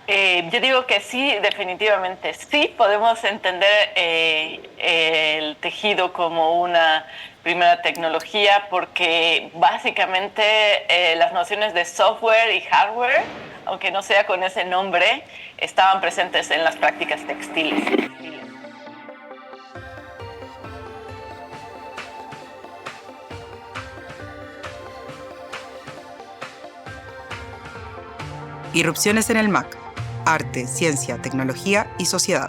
Yo digo que sí, definitivamente sí. Podemos entender el tejido como una primera tecnología porque básicamente las nociones de software y hardware, aunque no sea con ese nombre, estaban presentes en las prácticas textiles. Irrupciones en el MAC: arte, ciencia, tecnología y sociedad.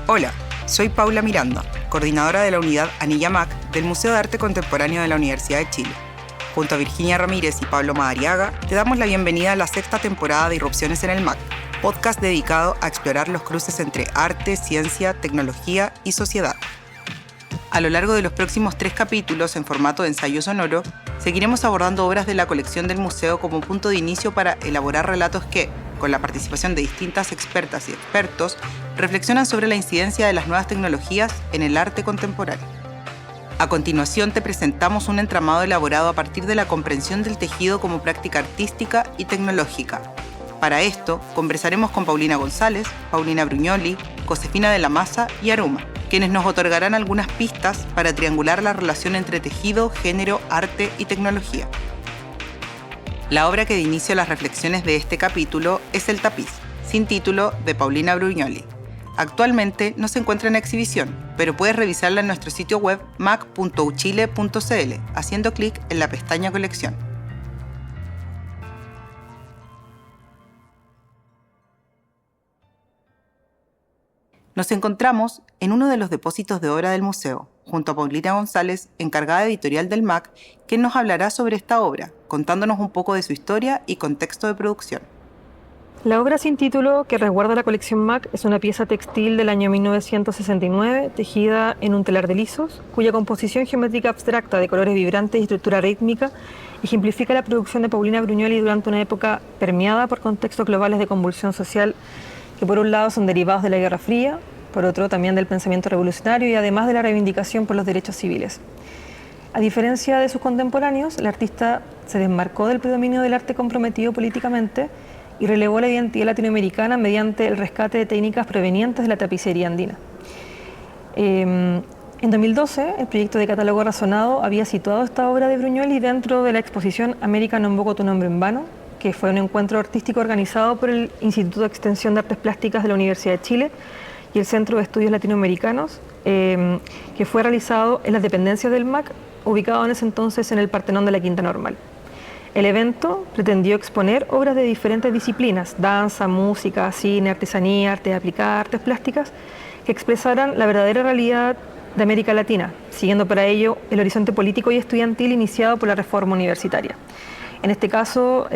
Hola, soy Paula Miranda, coordinadora de la unidad Anilla MAC del Museo de Arte Contemporáneo de la Universidad de Chile. Junto a Virginia Ramírez y Pablo Madariaga, te damos la bienvenida a la 6ª temporada de Irrupciones en el MAC, podcast dedicado a explorar los cruces entre arte, ciencia, tecnología y sociedad. A lo largo de los próximos 3 capítulos en formato de ensayo sonoro, seguiremos abordando obras de la colección del museo como punto de inicio para elaborar relatos que, con la participación de distintas expertas y expertos, reflexionan sobre la incidencia de las nuevas tecnologías en el arte contemporáneo. A continuación te presentamos un entramado elaborado a partir de la comprensión del tejido como práctica artística y tecnológica. Para esto, conversaremos con Paulina González, Paulina Brugnoli, Josefina de la Maza y Aruma, quienes nos otorgarán algunas pistas para triangular la relación entre tejido, género, arte y tecnología. La obra que da inicio a las reflexiones de este capítulo es El tapiz, sin título, de Paulina Brugnoli. Actualmente no se encuentra en exhibición, pero puedes revisarla en nuestro sitio web mac.uchile.cl, haciendo clic en la pestaña Colección. Nos encontramos en uno de los depósitos de obra del museo, junto a Paulina González, encargada editorial del MAC, quien nos hablará sobre esta obra, contándonos un poco de su historia y contexto de producción. La obra sin título, que resguarda la colección MAC, es una pieza textil del año 1969, tejida en un telar de lisos, cuya composición geométrica abstracta de colores vibrantes y estructura rítmica ejemplifica la producción de Paulina Brugnoli durante una época permeada por contextos globales de convulsión social que por un lado son derivados de la Guerra Fría, por otro también del pensamiento revolucionario y además de la reivindicación por los derechos civiles. A diferencia de sus contemporáneos, la artista se desmarcó del predominio del arte comprometido políticamente y relevó la identidad latinoamericana mediante el rescate de técnicas provenientes de la tapicería andina. En 2012, el proyecto de catálogo razonado había situado esta obra de Brugnoli dentro de la exposición América no invoco tu nombre en vano, que fue un encuentro artístico organizado por el Instituto de Extensión de Artes Plásticas de la Universidad de Chile y el Centro de Estudios Latinoamericanos, que fue realizado en las dependencias del MAC, ubicado en ese entonces en el Partenón de la Quinta Normal. El evento pretendió exponer obras de diferentes disciplinas, danza, música, cine, artesanía, arte aplicada, artes plásticas, que expresaran la verdadera realidad de América Latina, siguiendo para ello el horizonte político y estudiantil iniciado por la reforma universitaria. En este caso,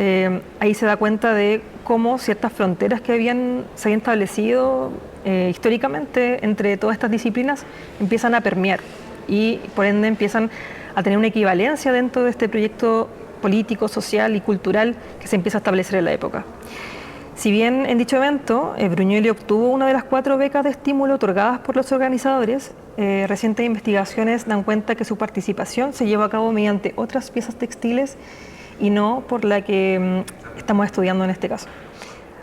ahí se da cuenta de cómo ciertas fronteras que se habían establecido históricamente entre todas estas disciplinas empiezan a permear y por ende empiezan a tener una equivalencia dentro de este proyecto político, social y cultural que se empieza a establecer en la época. Si bien en dicho evento Brugnoli obtuvo una de las 4 becas de estímulo otorgadas por los organizadores, recientes investigaciones dan cuenta que su participación se llevó a cabo mediante otras piezas textiles y no por la que estamos estudiando en este caso.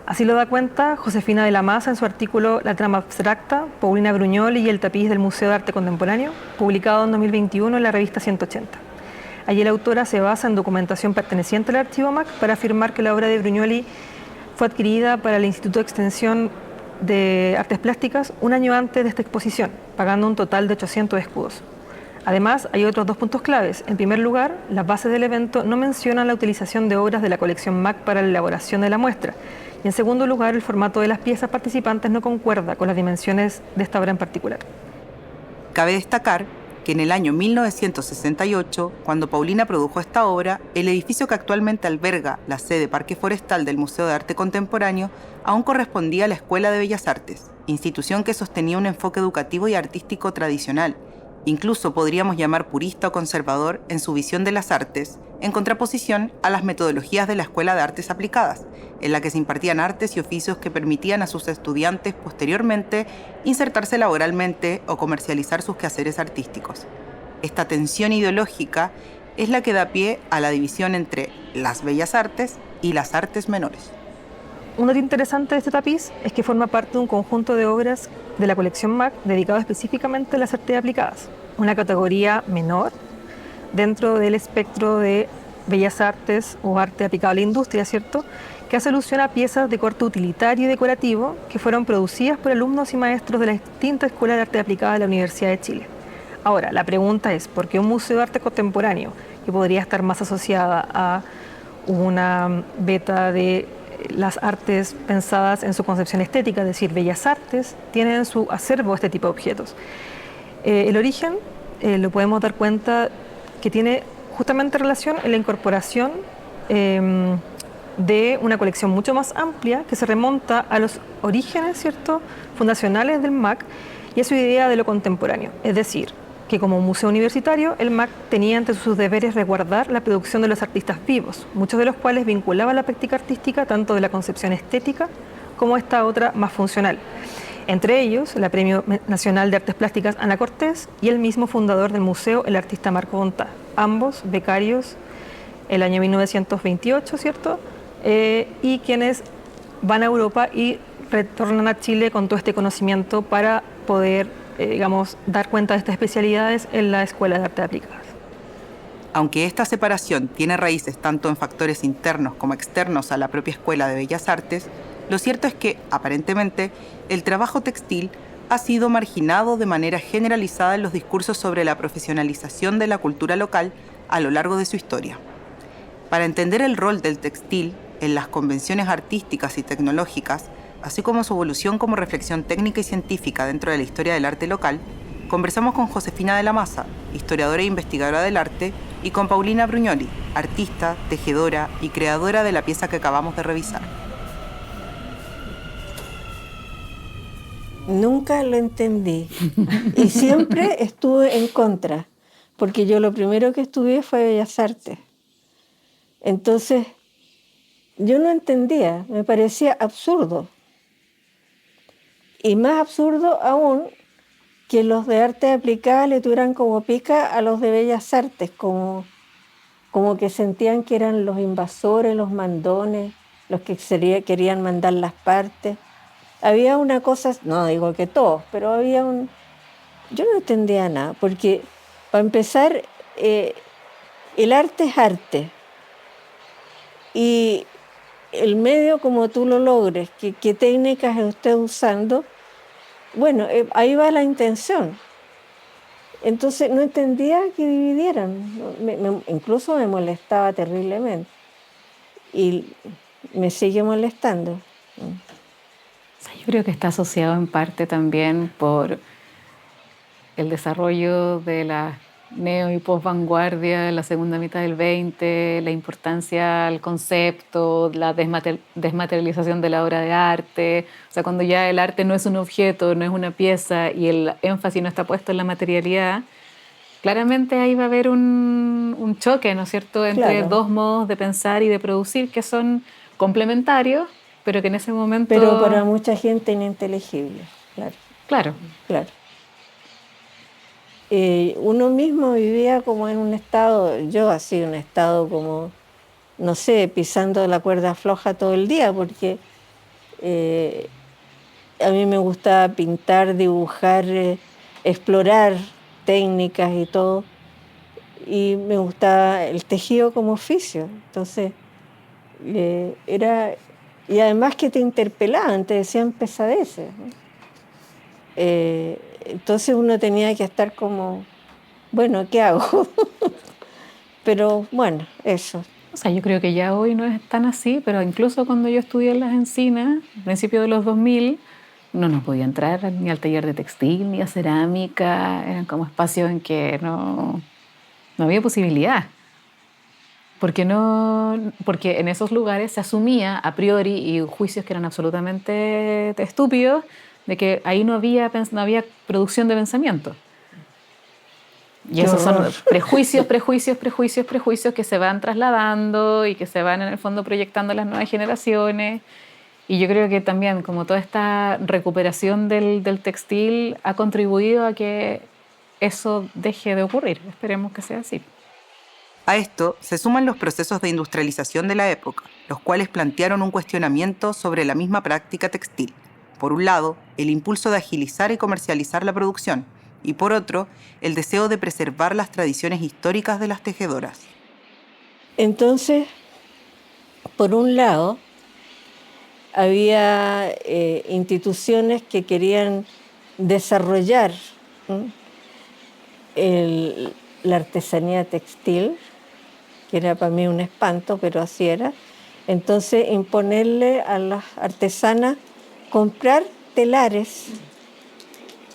Así lo da cuenta Josefina de la Maza en su artículo La trama abstracta, Paulina Brugnoli y el tapiz del Museo de Arte Contemporáneo, publicado en 2021 en la revista 180. Allí la autora se basa en documentación perteneciente al archivo MAC para afirmar que la obra de Brugnoli fue adquirida para el Instituto de Extensión de Artes Plásticas un año antes de esta exposición, pagando un total de 800 escudos. Además, hay otros 2 puntos claves. En primer lugar, las bases del evento no mencionan la utilización de obras de la colección MAC para la elaboración de la muestra. Y en segundo lugar, el formato de las piezas participantes no concuerda con las dimensiones de esta obra en particular. Cabe destacar que en el año 1968, cuando Paulina produjo esta obra, el edificio que actualmente alberga la sede Parque Forestal del Museo de Arte Contemporáneo aún correspondía a la Escuela de Bellas Artes, institución que sostenía un enfoque educativo y artístico tradicional, incluso podríamos llamar purista o conservador en su visión de las artes, en contraposición a las metodologías de la Escuela de Artes Aplicadas, en la que se impartían artes y oficios que permitían a sus estudiantes posteriormente insertarse laboralmente o comercializar sus quehaceres artísticos. Esta tensión ideológica es la que da pie a la división entre las bellas artes y las artes menores. Un dato interesante de este tapiz es que forma parte de un conjunto de obras de la colección MAC dedicado específicamente a las artes aplicadas, una categoría menor dentro del espectro de bellas artes o arte aplicado a la industria, ¿cierto?, que hace alusión a piezas de corte utilitario y decorativo que fueron producidas por alumnos y maestros de la extinta Escuela de Arte Aplicada de la Universidad de Chile. Ahora, la pregunta es, ¿por qué un museo de arte contemporáneo, que podría estar más asociada a una beta de las artes pensadas en su concepción estética, es decir, bellas artes, tienen en su acervo este tipo de objetos? El origen lo podemos dar cuenta que tiene justamente relación en la incorporación de una colección mucho más amplia que se remonta a los orígenes, ¿cierto?, fundacionales del MAC y a su idea de lo contemporáneo. Es decir, que como museo universitario, el MAC tenía entre sus deberes resguardar la producción de los artistas vivos, muchos de los cuales vinculaban la práctica artística tanto de la concepción estética como esta otra más funcional. Entre ellos, el Premio Nacional de Artes Plásticas Ana Cortés y el mismo fundador del museo, el artista Marco Bontá, ambos becarios el año 1928, ¿cierto?, y quienes van a Europa y retornan a Chile con todo este conocimiento para poder, dar cuenta de estas especialidades en la Escuela de Artes Aplicadas. Aunque esta separación tiene raíces tanto en factores internos como externos a la propia Escuela de Bellas Artes, lo cierto es que, aparentemente, el trabajo textil ha sido marginado de manera generalizada en los discursos sobre la profesionalización de la cultura local a lo largo de su historia. Para entender el rol del textil en las convenciones artísticas y tecnológicas, así como su evolución como reflexión técnica y científica dentro de la historia del arte local, conversamos con Josefina de la Maza, historiadora e investigadora del arte, y con Paulina Brugnoli, artista, tejedora y creadora de la pieza que acabamos de revisar. Nunca lo entendí y siempre estuve en contra, porque yo lo primero que estudié fue Bellas Artes. Entonces, yo no entendía, me parecía absurdo. Y más absurdo aún que los de arte aplicada le tuvieran como pica a los de Bellas Artes, como que sentían que eran los invasores, los mandones, los que querían mandar las partes. Había una cosa, no digo que todos, pero había yo no entendía nada, porque para empezar, el arte es arte. Y el medio como tú lo logres, qué técnicas estés usando, bueno, ahí va la intención. Entonces no entendía que dividieran, incluso me molestaba terriblemente y me sigue molestando. Yo creo que está asociado en parte también por el desarrollo de la neo y post-vanguardia en la segunda mitad del 20, la importancia al concepto, la desmaterialización de la obra de arte. O sea, cuando ya el arte no es un objeto, no es una pieza y el énfasis no está puesto en la materialidad, claramente ahí va a haber un choque, ¿no es cierto?, entre dos modos de pensar y de producir que son complementarios, pero que en ese momento... Pero para mucha gente ininteligible, claro. Uno mismo vivía como en un estado, yo así, un estado como, no sé, pisando la cuerda floja todo el día, porque a mí me gustaba pintar, dibujar, explorar técnicas y todo, y me gustaba el tejido como oficio. Entonces, y además que te interpelaban, te decían pesadeces, ¿no? Entonces uno tenía que estar como, bueno, ¿qué hago? Pero bueno, eso. O sea, yo creo que ya hoy no es tan así, pero incluso cuando yo estudié en las Encinas, a principios de los 2000, no podía entrar ni al taller de textil, ni a cerámica, eran como espacios en que no había posibilidad. Porque en esos lugares se asumía a priori, y juicios que eran absolutamente estúpidos, de que ahí no había producción de pensamiento. Y esos son prejuicios que se van trasladando y que se van en el fondo proyectando a las nuevas generaciones. Y yo creo que también como toda esta recuperación del textil ha contribuido a que eso deje de ocurrir. Esperemos que sea así. A esto se suman los procesos de industrialización de la época, los cuales plantearon un cuestionamiento sobre la misma práctica textil. Por un lado, el impulso de agilizar y comercializar la producción, y por otro, el deseo de preservar las tradiciones históricas de las tejedoras. Entonces, por un lado, había instituciones que querían desarrollar la artesanía textil, que era para mí un espanto, pero así era. Entonces, imponerle a las artesanas comprar telares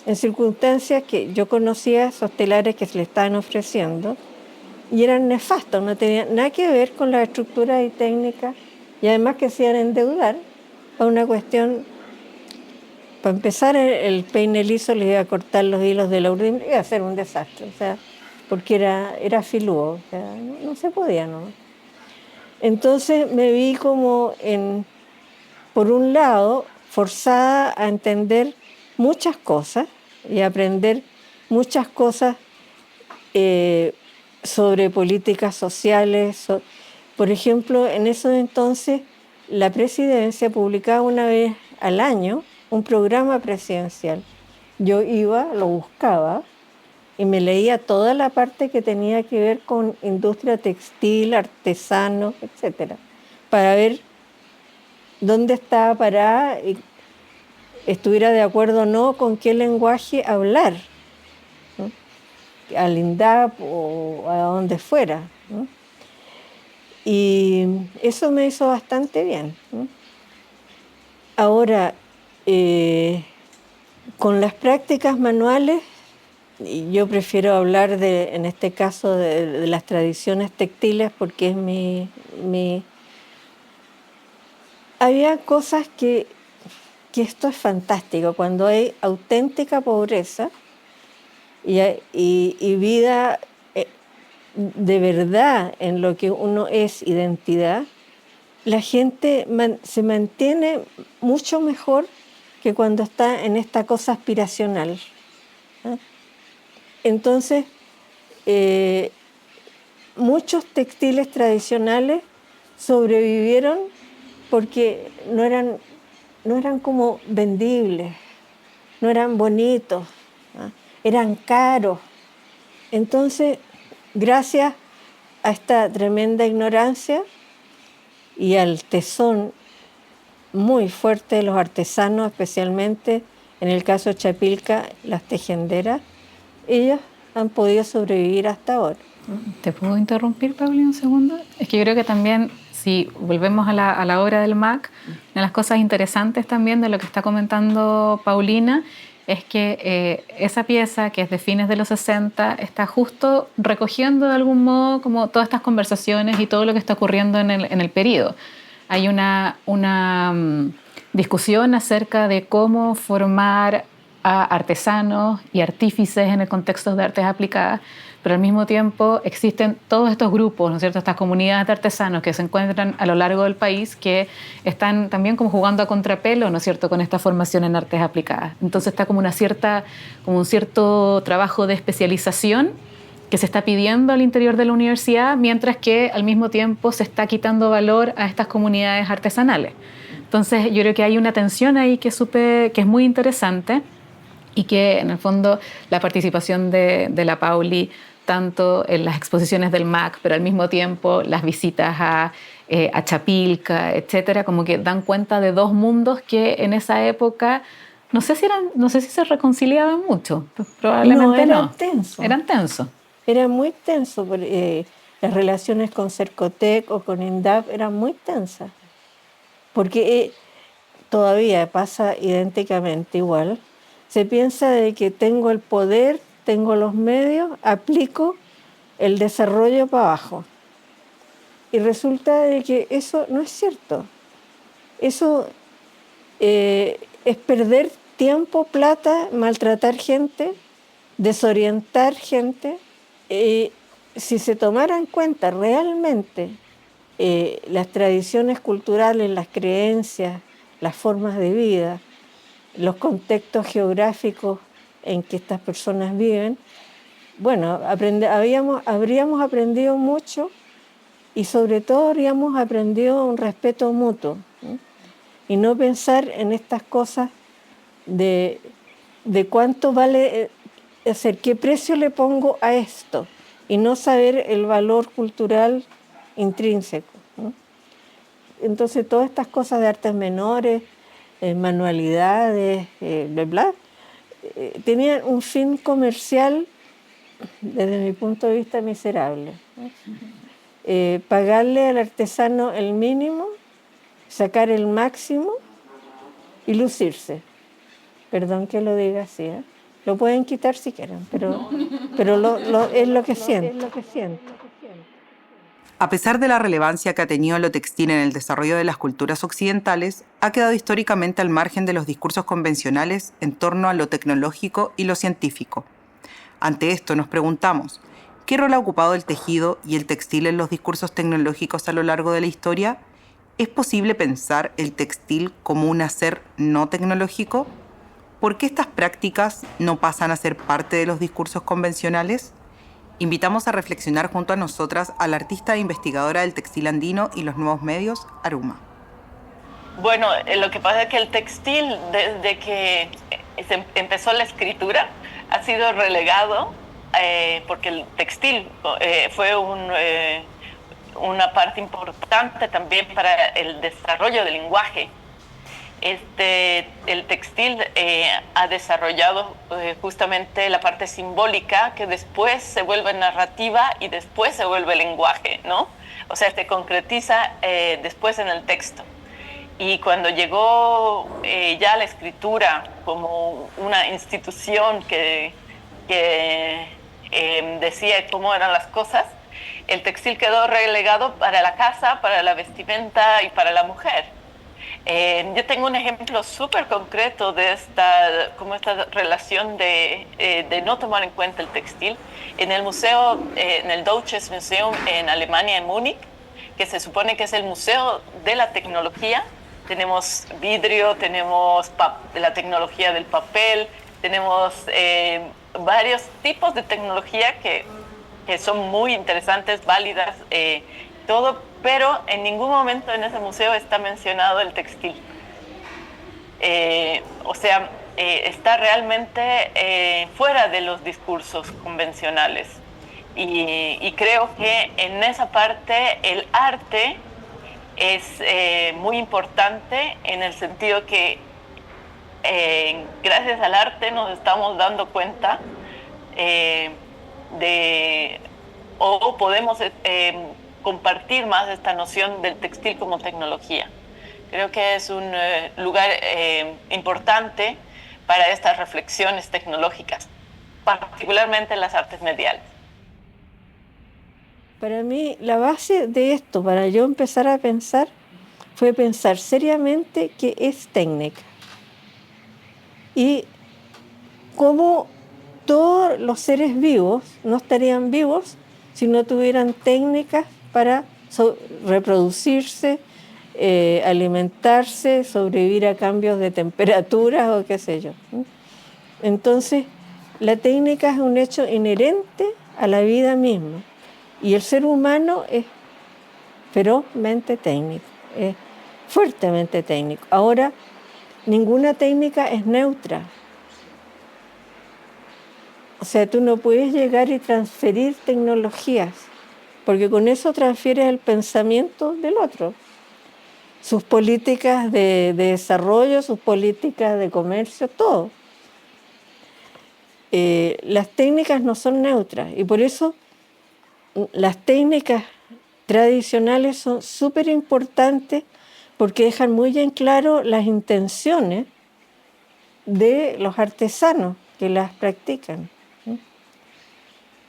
en circunstancias que yo conocía esos telares que se le estaban ofreciendo y eran nefastos, no tenían nada que ver con la estructura y técnica, y además que se iban a endeudar para una cuestión. Para empezar, el peine liso le iba a cortar los hilos de la urdimbre y iba a ser un desastre, o sea, porque era filúo, o sea, no se podía, ¿no? Entonces me vi como, por un lado, forzada a entender muchas cosas y a aprender muchas cosas sobre políticas sociales. Por ejemplo, en esos entonces, la presidencia publicaba una vez al año un programa presidencial. Yo iba, lo buscaba y me leía toda la parte que tenía que ver con industria textil, artesanos, etcétera, para ver dónde estaba parada y estuviera de acuerdo o no con qué lenguaje hablar, ¿no? Al INDAP o a donde fuera, ¿no? Y eso me hizo bastante bien, ¿no? Ahora, con las prácticas manuales, yo prefiero hablar en este caso de las tradiciones textiles porque es mi... Había cosas que esto es fantástico, cuando hay auténtica pobreza y vida de verdad en lo que uno es identidad, la gente se mantiene mucho mejor que cuando está en esta cosa aspiracional, ¿eh? Entonces, muchos textiles tradicionales sobrevivieron porque no eran como vendibles, no eran bonitos, ¿eh? Eran caros. Entonces, gracias a esta tremenda ignorancia y al tesón muy fuerte de los artesanos, especialmente en el caso de Chapilca, las tejenderas, ellas han podido sobrevivir hasta ahora. ¿Te puedo interrumpir, Pauli, un segundo? Es que yo creo que también, si volvemos a la obra del MAC, una de las cosas interesantes también de lo que está comentando Paulina es que esa pieza, que es de fines de los 60, está justo recogiendo de algún modo como todas estas conversaciones y todo lo que está ocurriendo en el periodo. Hay una discusión acerca de cómo formar a artesanos y artífices en el contexto de artes aplicadas, pero al mismo tiempo existen todos estos grupos, ¿no es cierto?, estas comunidades de artesanos que se encuentran a lo largo del país que están también como jugando a contrapelo, ¿no es cierto?, con esta formación en artes aplicadas. Entonces está como un cierto trabajo de especialización que se está pidiendo al interior de la universidad, mientras que al mismo tiempo se está quitando valor a estas comunidades artesanales. Entonces yo creo que hay una tensión ahí que es muy interesante y que en el fondo la participación de la Pauli tanto en las exposiciones del MAC, pero al mismo tiempo las visitas a Chapilca, etcétera, como que dan cuenta de dos mundos que en esa época no sé si se reconciliaban mucho, probablemente no. Eran tensos. Era muy tenso, las relaciones con Cercotec o con INDAP eran muy tensas, porque todavía pasa idénticamente igual. Se piensa de que tengo el poder, tengo los medios, aplico el desarrollo para abajo. Y resulta de que eso no es cierto. Eso es perder tiempo, plata, maltratar gente, desorientar gente. Si se tomara en cuenta realmente las tradiciones culturales, las creencias, las formas de vida, los contextos geográficos en que estas personas viven, bueno, habríamos aprendido mucho y sobre todo habríamos aprendido un respeto mutuo, ¿no? Y no pensar en estas cosas de cuánto vale, es decir, qué precio le pongo a esto y no saber el valor cultural intrínseco, ¿no? Entonces todas estas cosas de artes menores, manualidades, bla, bla, tenían un fin comercial desde mi punto de vista miserable, ¿no? Pagarle al artesano el mínimo, sacar el máximo y lucirse. Perdón que lo diga así, ¿eh? Lo pueden quitar si quieren, pero es lo que siento. A pesar de la relevancia que ha tenido lo textil en el desarrollo de las culturas occidentales, ha quedado históricamente al margen de los discursos convencionales en torno a lo tecnológico y lo científico. Ante esto nos preguntamos, ¿qué rol ha ocupado el tejido y el textil en los discursos tecnológicos a lo largo de la historia? ¿Es posible pensar el textil como un hacer no tecnológico? ¿Por qué estas prácticas no pasan a ser parte de los discursos convencionales? Invitamos a reflexionar junto a nosotras a la artista e investigadora del textil andino y los nuevos medios, Aruma. Bueno, lo que pasa es que el textil, desde que empezó la escritura, ha sido relegado porque el textil fue una parte importante también para el desarrollo del lenguaje. El textil ha desarrollado justamente la parte simbólica que después se vuelve narrativa y después se vuelve lenguaje, ¿no? O sea, se concretiza después en el texto. Y cuando llegó ya la escritura como una institución que decía cómo eran las cosas, el textil quedó relegado para la casa, para la vestimenta y para la mujer. Yo tengo un ejemplo súper concreto de esta relación de no tomar en cuenta el textil. En el museo, en el Deutsches Museum en Alemania, en Múnich, que se supone que es el museo de la tecnología, tenemos vidrio, tenemos la tecnología del papel, tenemos varios tipos de tecnología que son muy interesantes, válidas, todo, pero en ningún momento en ese museo está mencionado el textil. Está realmente fuera de los discursos convencionales. Y creo que en esa parte el arte es muy importante en el sentido que gracias al arte nos estamos dando cuenta o podemos compartir más esta noción del textil como tecnología. Creo que es un lugar importante para estas reflexiones tecnológicas, particularmente en las artes mediales. Para mí, la base de esto, para yo empezar a pensar, fue pensar seriamente qué es técnica. Y cómo todos los seres vivos no estarían vivos si no tuvieran técnicas para reproducirse, alimentarse, sobrevivir a cambios de temperaturas o qué sé yo. Entonces, la técnica es un hecho inherente a la vida misma. Y el ser humano es ferozmente técnico, es fuertemente técnico. Ahora, ninguna técnica es neutra. O sea, tú no puedes llegar y transferir tecnologías, porque con eso transfieres el pensamiento del otro. Sus políticas de desarrollo, sus políticas de comercio, todo. Las técnicas no son neutras y por eso las técnicas tradicionales son súper importantes porque dejan muy en claro las intenciones de los artesanos que las practican.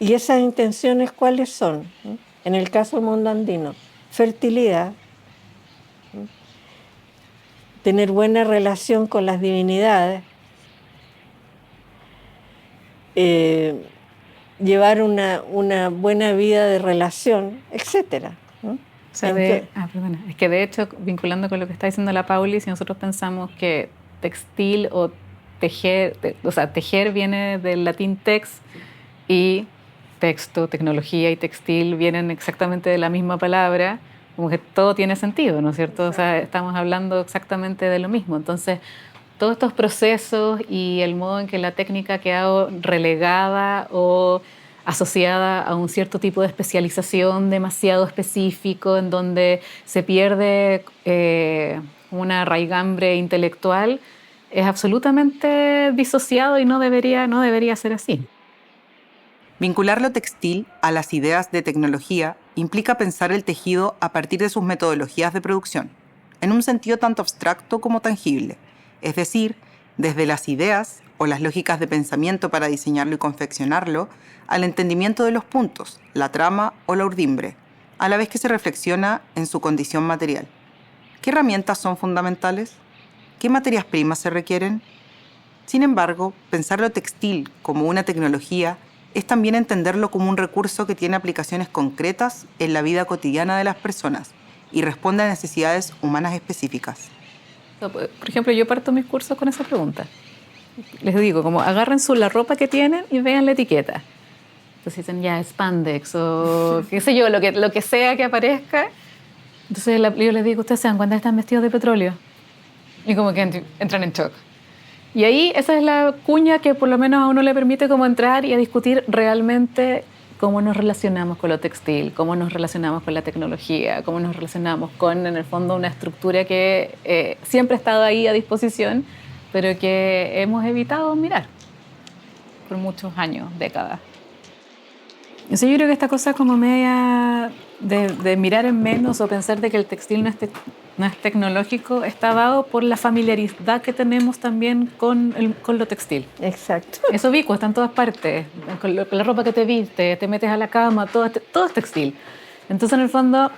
¿Y esas intenciones cuáles son? En el caso del mundo andino, fertilidad, tener buena relación con las divinidades, llevar una buena vida de relación, etc. O sea, es que de hecho, vinculando con lo que está diciendo la Pauli, si nosotros pensamos que textil o tejer, tejer viene del latín tex y texto, tecnología y textil vienen exactamente de la misma palabra, como que todo tiene sentido, ¿no es cierto? O sea, estamos hablando exactamente de lo mismo. Entonces, todos estos procesos y el modo en que la técnica ha quedado relegada o asociada a un cierto tipo de especialización demasiado específico, en donde se pierde una raigambre intelectual, es absolutamente disociado y no debería ser así. Vincular lo textil a las ideas de tecnología implica pensar el tejido a partir de sus metodologías de producción, en un sentido tanto abstracto como tangible, es decir, desde las ideas o las lógicas de pensamiento para diseñarlo y confeccionarlo, al entendimiento de los puntos, la trama o la urdimbre, a la vez que se reflexiona en su condición material. ¿Qué herramientas son fundamentales? ¿Qué materias primas se requieren? Sin embargo, pensar lo textil como una tecnología es también entenderlo como un recurso que tiene aplicaciones concretas en la vida cotidiana de las personas y responde a necesidades humanas específicas. Por ejemplo, yo parto mis cursos con esa pregunta. Les digo, como agarren la ropa que tienen y vean la etiqueta. Entonces dicen, ya, spandex o qué sé yo, lo que sea que aparezca. Entonces yo les digo, ¿ustedes se dan cuenta que están vestidos de petróleo? Y como que entran en shock. Y ahí esa es la cuña que por lo menos a uno le permite como entrar y a discutir realmente cómo nos relacionamos con lo textil, cómo nos relacionamos con la tecnología, cómo nos relacionamos con, en el fondo, una estructura que siempre ha estado ahí a disposición, pero que hemos evitado mirar por muchos años, décadas. Entonces yo creo que esta cosa como media de mirar en menos o pensar de que el textil no es tecnológico está dado por la familiaridad que tenemos también con lo textil. Exacto. Eso Vico está en todas partes, con la ropa que te viste, te metes a la cama, todo es textil. Entonces en el fondo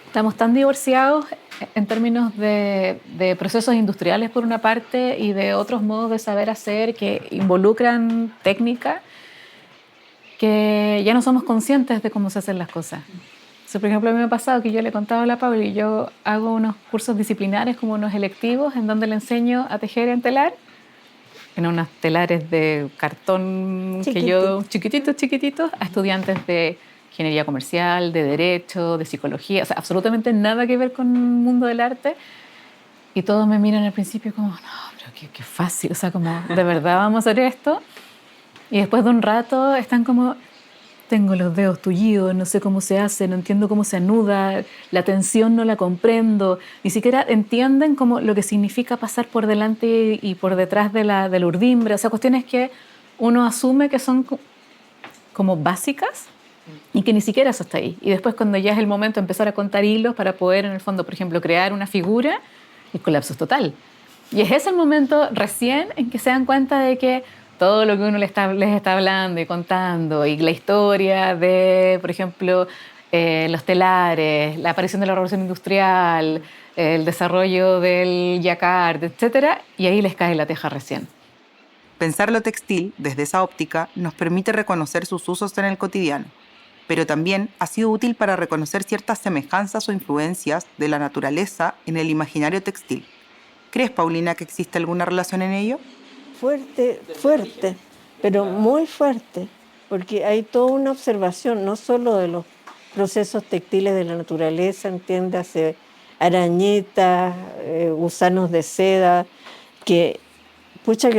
estamos tan divorciados en términos de procesos industriales por una parte y de otros modos de saber hacer que involucran técnica, que ya no somos conscientes de cómo se hacen las cosas. Entonces, por ejemplo, a mí me ha pasado que yo le contaba a la Paula y yo hago unos cursos disciplinares como unos electivos en donde le enseño a tejer en telar, en unos telares de cartón chiquititos, a estudiantes de ingeniería comercial, de derecho, de psicología, o sea, absolutamente nada que ver con el mundo del arte. Y todos me miran al principio como, no, pero qué fácil, o sea, como, ¿de verdad vamos a hacer esto? Y después de un rato están como, tengo los dedos tullidos, no sé cómo se hace, no entiendo cómo se anuda, la tensión no la comprendo, ni siquiera entienden como lo que significa pasar por delante y por detrás de la urdimbre, o sea, cuestiones que uno asume que son como básicas y que ni siquiera eso está ahí. Y después cuando ya es el momento de empezar a contar hilos para poder, en el fondo, por ejemplo, crear una figura, el colapso es total. Y es ese el momento recién en que se dan cuenta de que todo lo que uno les está hablando y contando, y la historia de, por ejemplo, los telares, la aparición de la revolución industrial, el desarrollo del jacquard, etc., y ahí les cae la teja recién. Pensar lo textil desde esa óptica nos permite reconocer sus usos en el cotidiano, pero también ha sido útil para reconocer ciertas semejanzas o influencias de la naturaleza en el imaginario textil. ¿Crees, Paulina, que existe alguna relación en ello? Fuerte, pero muy fuerte, porque hay toda una observación, no solo de los procesos textiles de la naturaleza, entiéndase, arañitas, gusanos de seda, que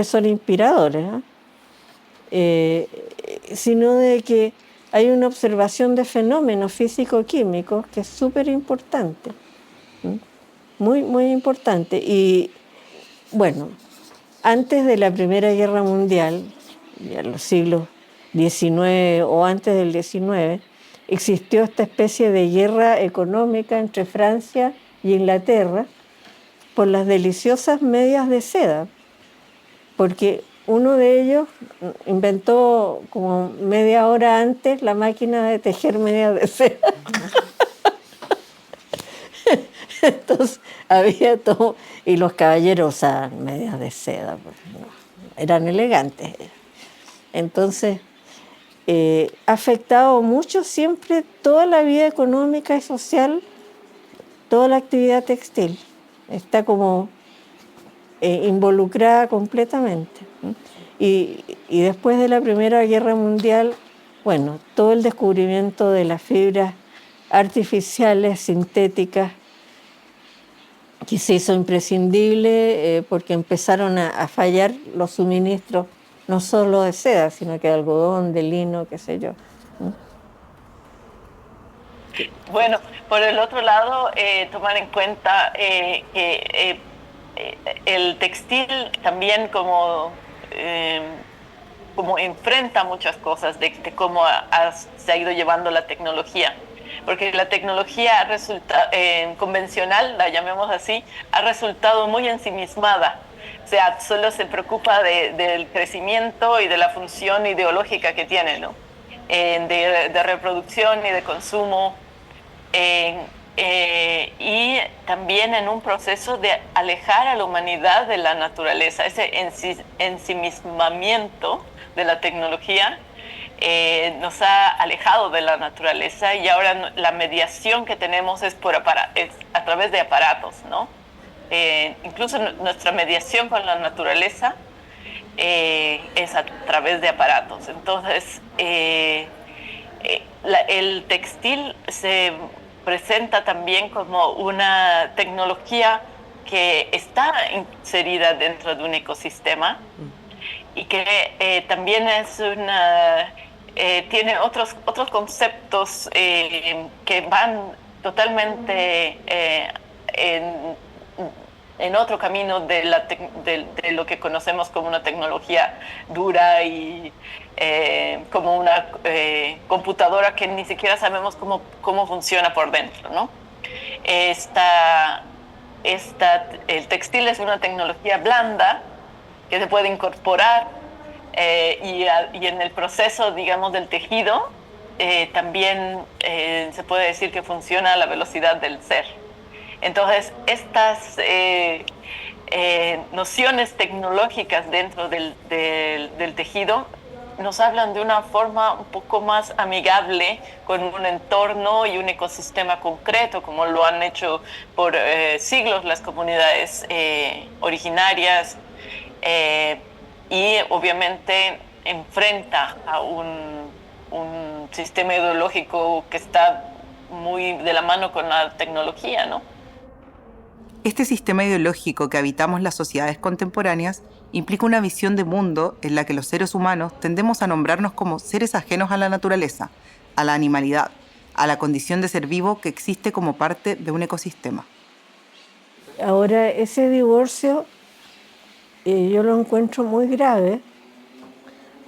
son inspiradores, sino de que hay una observación de fenómenos físico-químicos que es súper importante, muy, muy importante. Y bueno, antes de la Primera Guerra Mundial, ya en los siglos XIX o antes del XIX, existió esta especie de guerra económica entre Francia y Inglaterra por las deliciosas medias de seda, porque uno de ellos inventó como media hora antes la máquina de tejer medias de seda. Entonces había todo, y los caballeros usaban medias de seda, eran elegantes. Entonces ha afectado mucho siempre toda la vida económica y social, toda la actividad textil. Está como involucrada completamente. Y después de la Primera Guerra Mundial bueno, todo el descubrimiento de las fibras artificiales, sintéticas, que se hizo imprescindible porque empezaron a fallar los suministros, no solo de seda, sino que de algodón, de lino, qué sé yo. Bueno, por el otro lado, tomar en cuenta que el textil también como enfrenta muchas cosas de cómo se ha ido llevando la tecnología. Porque la tecnología convencional, la llamemos así, ha resultado muy ensimismada. O sea, solo se preocupa del crecimiento y de la función ideológica que tiene, ¿no? De reproducción y de consumo. Y también en un proceso de alejar a la humanidad de la naturaleza, ese ensimismamiento de la tecnología nos ha alejado de la naturaleza, y ahora la mediación que tenemos es a través de aparatos, ¿no? Incluso nuestra mediación con la naturaleza es a través de aparatos. Entonces, el textil se presenta también como una tecnología que está inserida dentro de un ecosistema y que también es tiene otros conceptos que van totalmente en otro camino de lo que conocemos como una tecnología dura y como una computadora que ni siquiera sabemos cómo funciona por dentro, ¿no? El textil es una tecnología blanda que se puede incorporar y en el proceso, digamos, del tejido también se puede decir que funciona a la velocidad del ser. Entonces, estas nociones tecnológicas dentro del tejido nos hablan de una forma un poco más amigable con un entorno y un ecosistema concreto, como lo han hecho por siglos las comunidades originarias, y obviamente enfrenta a un sistema ideológico que está muy de la mano con la tecnología, ¿no? Este sistema ideológico que habitamos las sociedades contemporáneas implica una visión de mundo en la que los seres humanos tendemos a nombrarnos como seres ajenos a la naturaleza, a la animalidad, a la condición de ser vivo que existe como parte de un ecosistema. Ahora, ese divorcio yo lo encuentro muy grave,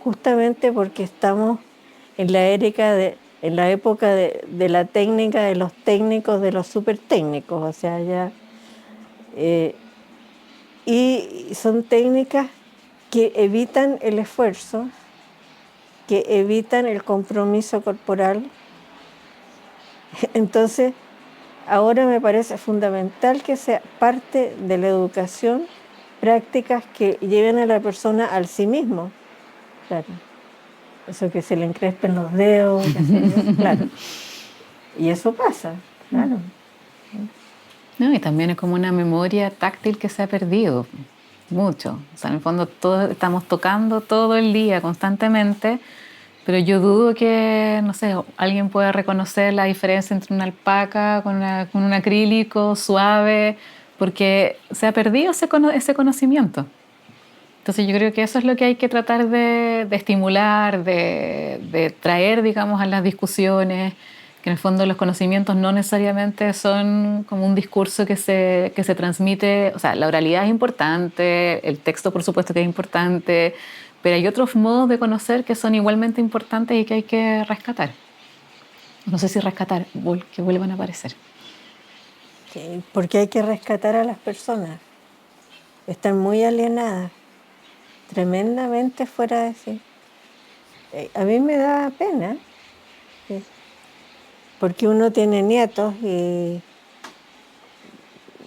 justamente porque estamos en la época de la técnica, de los técnicos, de los supertécnicos, o sea, ya... y son técnicas que evitan el esfuerzo, que evitan el compromiso corporal. Entonces, ahora me parece fundamental que sea parte de la educación prácticas que lleven a la persona al sí mismo. Claro. Eso que se le encrespen los dedos, claro. Y eso pasa, claro. No, y también es como una memoria táctil que se ha perdido mucho. O sea, en el fondo todos estamos tocando todo el día, constantemente, pero yo dudo que, no sé, alguien pueda reconocer la diferencia entre una alpaca con un acrílico suave, porque se ha perdido ese conocimiento. Entonces yo creo que eso es lo que hay que tratar de estimular, de traer, digamos, a las discusiones, que en el fondo los conocimientos no necesariamente son como un discurso que se transmite. O sea, la oralidad es importante, el texto por supuesto que es importante, pero hay otros modos de conocer que son igualmente importantes y que hay que rescatar. No sé si rescatar, que vuelvan a aparecer. Sí, porque hay que rescatar a las personas. Están muy alienadas, tremendamente fuera de sí. A mí me da pena, sí, porque uno tiene nietos y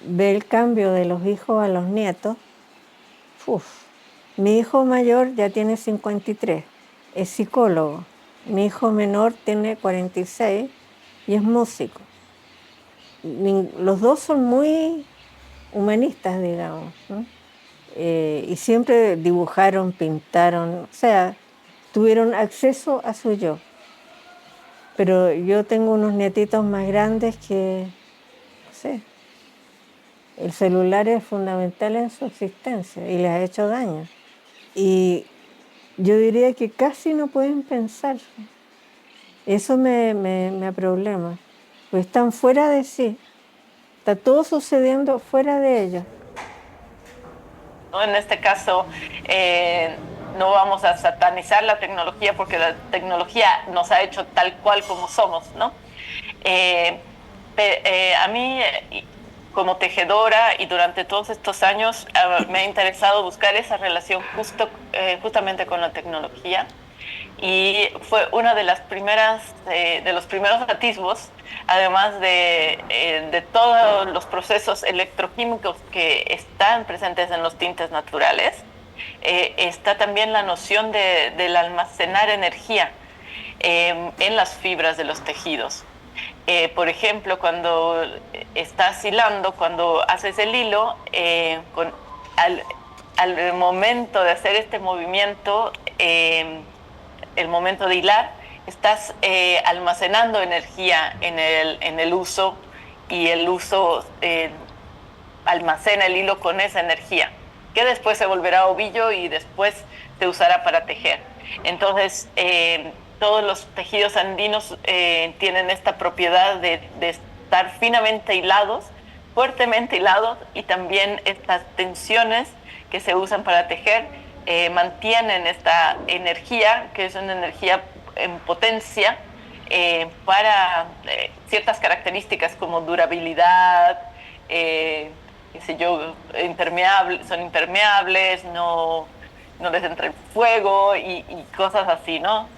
ve el cambio de los hijos a los nietos. Uf. Mi hijo mayor ya tiene 53, es psicólogo. Mi hijo menor tiene 46 y es músico. Los dos son muy humanistas, digamos, ¿no? Y siempre dibujaron, pintaron, o sea, tuvieron acceso a su yo. Pero yo tengo unos nietitos más grandes que, no sé, el celular es fundamental en su existencia y les ha hecho daño. Y yo diría que casi no pueden pensar. Eso me aproblema, porque están fuera de sí. Está todo sucediendo fuera de ellos. En este caso, no vamos a satanizar la tecnología porque la tecnología nos ha hecho tal cual como somos, ¿no? A mí, como tejedora y durante todos estos años, me ha interesado buscar esa relación justamente con la tecnología. Y fue una de las primeras, de los primeros atisbos, además de todos los procesos electroquímicos que están presentes en los tintes naturales, está también la noción del almacenar energía en las fibras de los tejidos. Por ejemplo, cuando estás hilando, cuando haces el hilo, al momento de hacer este movimiento, el momento de hilar, estás almacenando energía en el uso, y el uso almacena el hilo con esa energía, que después se volverá ovillo y después se usará para tejer. Entonces, todos los tejidos andinos tienen esta propiedad de estar finamente hilados, fuertemente hilados, y también estas tensiones que se usan para tejer mantienen esta energía, que es una energía en potencia, para ciertas características como durabilidad, qué sé yo, son impermeables, no les entra el fuego y cosas así, ¿no?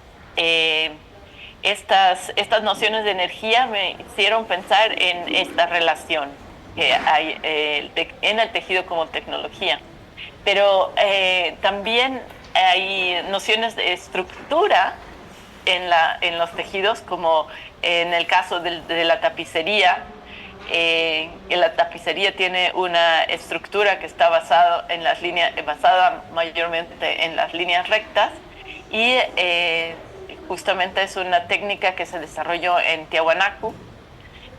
Estas nociones de energía me hicieron pensar en esta relación que hay en el tejido como tecnología. Pero también hay nociones de estructura en los tejidos, como en el caso de la tapicería. La tapicería tiene una estructura que está basada mayormente en las líneas rectas, y justamente es una técnica que se desarrolló en Tiahuanaco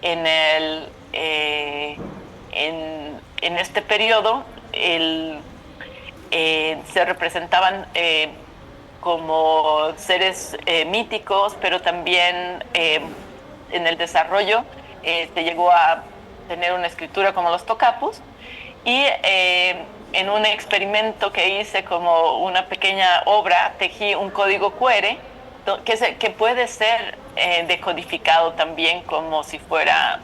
en este periodo. Se representaban como seres míticos, pero también en el desarrollo se llegó a tener una escritura como los tocapos, y en un experimento que hice como una pequeña obra, tejí un código QR que puede ser decodificado también como si fuera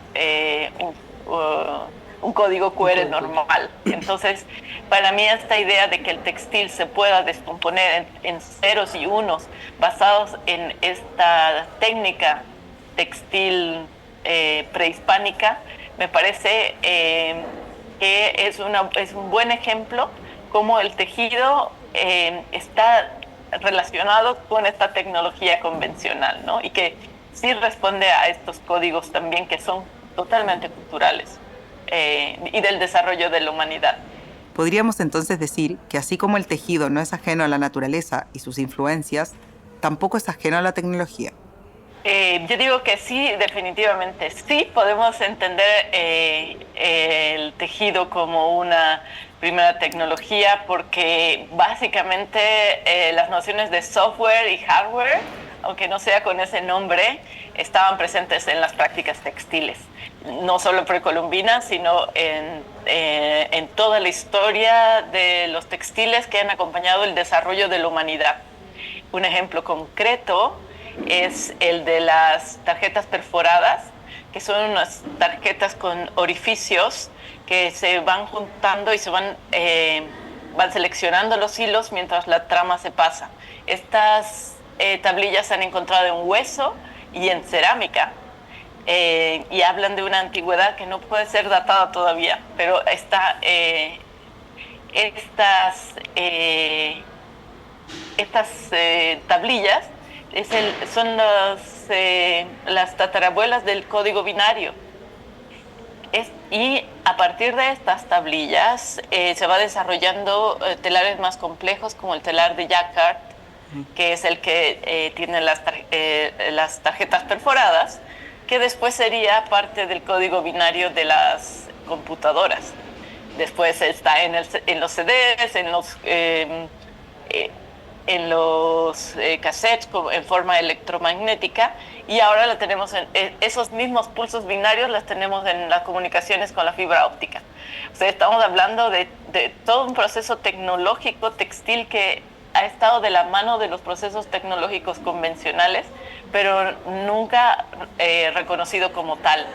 un código QR normal. Entonces, para mí esta idea de que el textil se pueda descomponer en ceros y unos basados en esta técnica textil prehispánica, me parece que es un buen ejemplo cómo el tejido está relacionado con esta tecnología convencional, ¿no? Y que sí responde a estos códigos también, que son totalmente culturales. Y del desarrollo de la humanidad. Podríamos entonces decir que así como el tejido no es ajeno a la naturaleza y sus influencias, tampoco es ajeno a la tecnología. Yo digo que sí, definitivamente sí. Podemos entender el tejido como una primera tecnología porque básicamente las nociones de software y hardware, aunque no sea con ese nombre, estaban presentes en las prácticas textiles. No solo precolombinas, sino en toda la historia de los textiles que han acompañado el desarrollo de la humanidad. Un ejemplo concreto es el de las tarjetas perforadas, que son unas tarjetas con orificios que se van juntando y se van seleccionando los hilos mientras la trama se pasa. Estas tablillas se han encontrado en hueso y en cerámica. Y hablan de una antigüedad que no puede ser datada todavía, pero estas tablillas son las tatarabuelas del código binario. Y a partir de estas tablillas se va desarrollando telares más complejos, como el telar de Jacquard, que es el que tiene las tarjetas perforadas, que después sería parte del código binario de las computadoras. Después está en los CDs, en los cassettes en forma electromagnética, y ahora la tenemos esos mismos pulsos binarios las tenemos en las comunicaciones con la fibra óptica. O sea, estamos hablando de todo un proceso tecnológico textil que ha estado de la mano de los procesos tecnológicos convencionales, pero nunca reconocido como tal.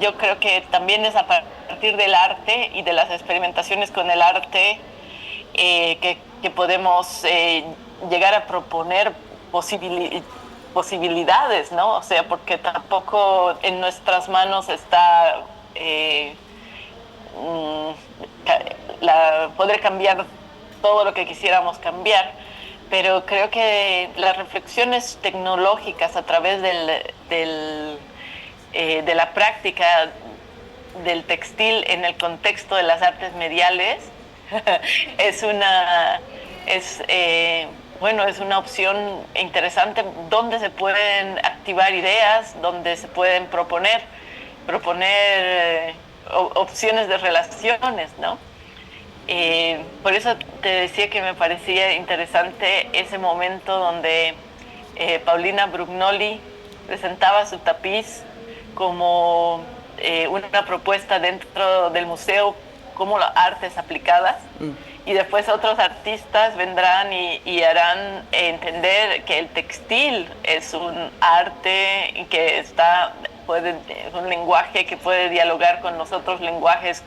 Yo creo que también es a partir del arte y de las experimentaciones con el arte que podemos llegar a proponer posibilidades, ¿no? O sea, porque tampoco en nuestras manos está poder cambiar todo lo que quisiéramos cambiar, pero creo que las reflexiones tecnológicas a través de la práctica del textil en el contexto de las artes mediales es una opción interesante donde se pueden activar ideas, donde se pueden proponer opciones de relaciones, ¿no? Por eso te decía que me parecía interesante ese momento donde Paulina Brugnoli presentaba su tapiz como una propuesta dentro del museo como las artes aplicadas, y después otros artistas vendrán y harán entender que el textil es un arte y que es un lenguaje que puede dialogar con los otros lenguajes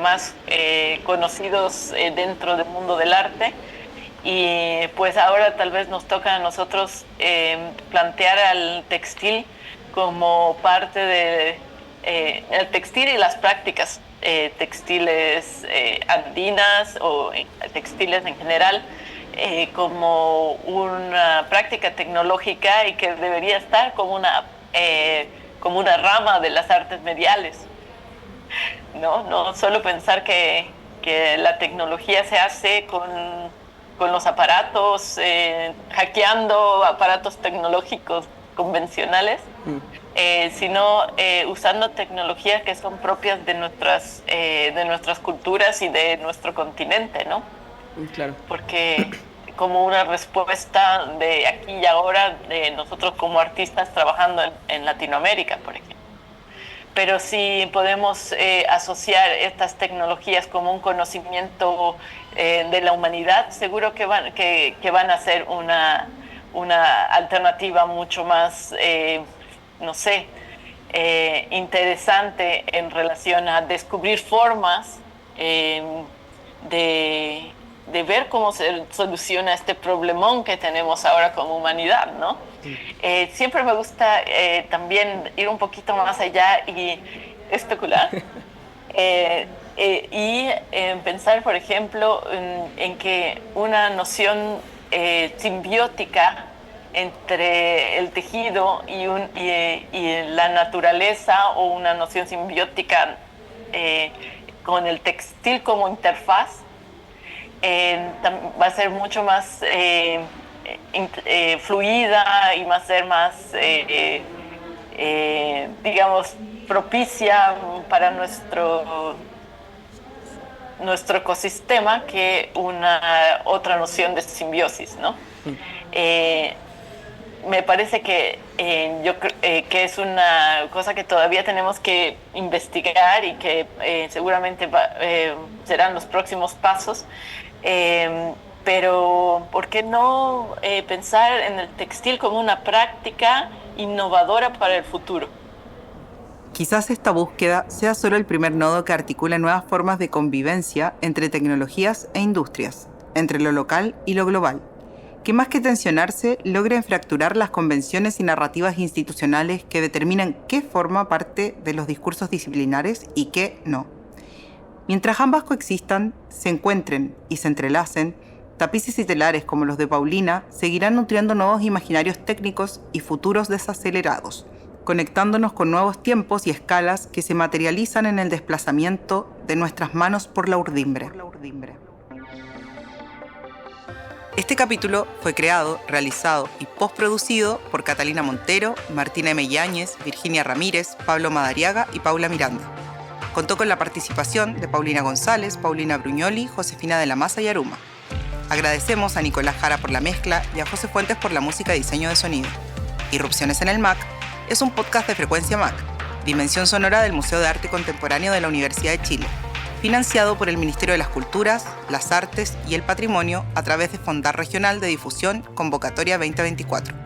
más conocidos dentro del mundo del arte. Y pues ahora tal vez nos toca a nosotros plantear al textil como parte de el textil y las prácticas textiles andinas o textiles en general como una práctica tecnológica, y que debería estar como una rama de las artes mediales. No solo pensar que la tecnología se hace con los aparatos, hackeando aparatos tecnológicos convencionales, sino usando tecnologías que son propias de nuestras culturas y de nuestro continente, ¿no? Claro. Porque como una respuesta de aquí y ahora de nosotros como artistas trabajando en Latinoamérica, por ejemplo. Pero si podemos asociar estas tecnologías como un conocimiento de la humanidad, seguro que van a ser una alternativa mucho más, interesante en relación a descubrir formas de ver cómo se soluciona este problemón que tenemos ahora como humanidad, ¿no? Siempre me gusta también ir un poquito más allá y especular y pensar, por ejemplo, en que una noción simbiótica entre el tejido y la naturaleza, o una noción simbiótica con el textil como interfaz, va a ser mucho más fluida y va a ser más, digamos, propicia para nuestro ecosistema que otra noción de simbiosis, ¿no? Me parece que que es una cosa que todavía tenemos que investigar y que seguramente serán los próximos pasos. Pero ¿por qué no pensar en el textil como una práctica innovadora para el futuro? Quizás esta búsqueda sea solo el primer nodo que articula nuevas formas de convivencia entre tecnologías e industrias, entre lo local y lo global, que más que tensionarse, logren fracturar las convenciones y narrativas institucionales que determinan qué forma parte de los discursos disciplinares y qué no. Mientras ambas coexistan, se encuentren y se entrelacen, tapices y telares como los de Paulina seguirán nutriendo nuevos imaginarios técnicos y futuros desacelerados, conectándonos con nuevos tiempos y escalas que se materializan en el desplazamiento de nuestras manos por la urdimbre. Este capítulo fue creado, realizado y postproducido por Catalina Montero, Martina M. Yáñez, Virginia Ramírez, Pablo Madariaga y Paula Miranda. Contó con la participación de Paulina González, Paulina Bruñoli, Josefina de la Maza y Aruma. Agradecemos a Nicolás Jara por la mezcla y a José Fuentes por la música y diseño de sonido. Irrupciones en el MAC es un podcast de Frecuencia MAC, dimensión sonora del Museo de Arte Contemporáneo de la Universidad de Chile, financiado por el Ministerio de las Culturas, las Artes y el Patrimonio a través de Fondar Regional de Difusión Convocatoria 2024.